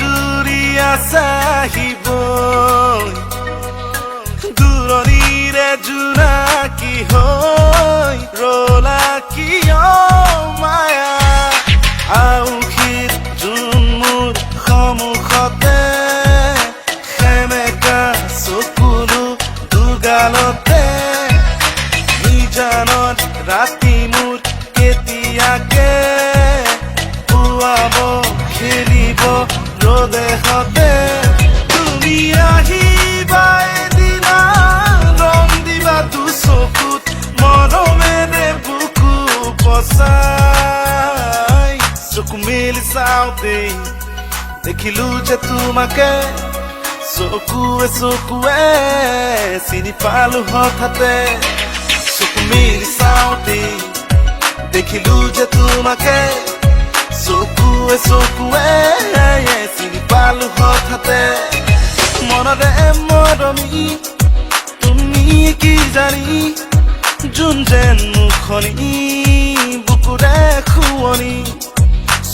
জুৰি আছে আহিব দূৰণিৰে জোনাকী হৈ ৰলা কিয় মায়া আউসীত যোন মোৰ সন্মুখতে সেমেকা চকুলো দুগালতে নিজানত ৰাতি মোৰ কেতিয়াকে পুৱাব খেলিব ৰ'দে হতে তুমি আহিবা এদিনা ৰং দিবা তো চকুত মৰমেৰে বুকু পচাই চকু মেলি চাওঁতে দেখিলো যে তোমাকে চকুৱে চকুৱে চিনি পালো হঠাতে চকু মেলি চাওঁতে দেখিলো যে তোমাকে চকুৱে চকুৱে চিনি পালো হঠাতে মনতে মৰমি তুমি কি জানি যোন যেন মুখনি বুকুৰে খুৱনি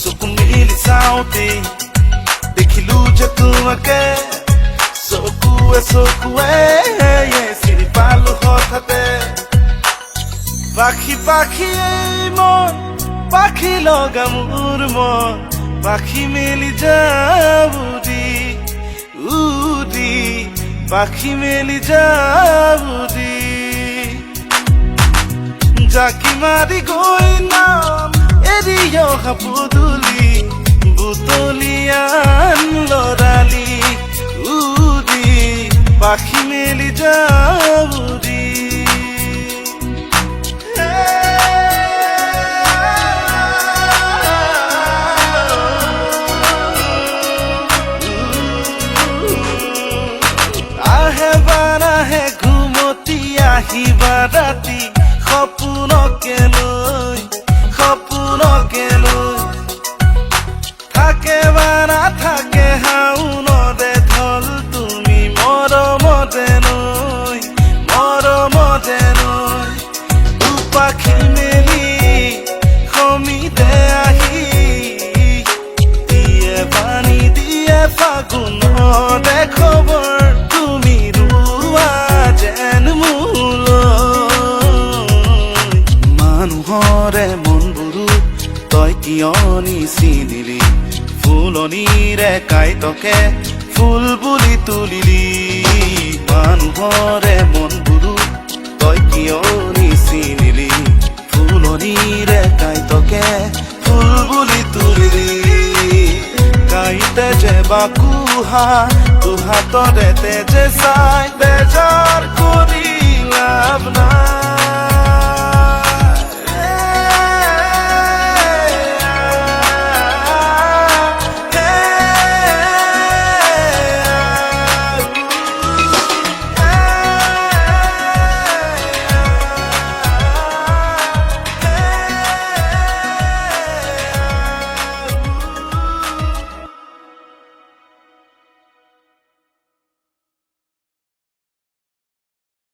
চকু মেলি চাওঁতে দেখিলো যে তোমাকে চকুৱে চকুৱে চিনি পালো হঠাতে পাখি পাখি এই মন পাখি লগা মোৰ মন পাখি মেলি যাবুদি উদি পাখি মেলি যাবুদি জাকি মাৰি গৈ নাম এৰি অহা পদূলি বুটলিয়ান লৰালি উদি পাখি মেলি যাবুদি আহিবা ৰাতি সপোনকে লৈ থাকে বা নাথাকে হাউনদে ঢল তুমি মৰমতে নৈ দুপাখি মেলি সমিতে আহি দিয়ে পানী দিয়ে ফাগুনদে খবৰ তুমি ৰুৱা যেন মানুহৰে মনবোৰো তই কিয় নিচিনিলি ফুলনিৰে কাইতকে ফুল বুলি তুলিলি মানুহৰে মনবোৰো তই কিয় নিচিনিলি ফুলনিৰে কাইতকে ফুল বুলি তুলিলি কাইতে যে বাকুহা তোহাতৰে তেজে চাই বেজাৰ কৰি লাভ নাই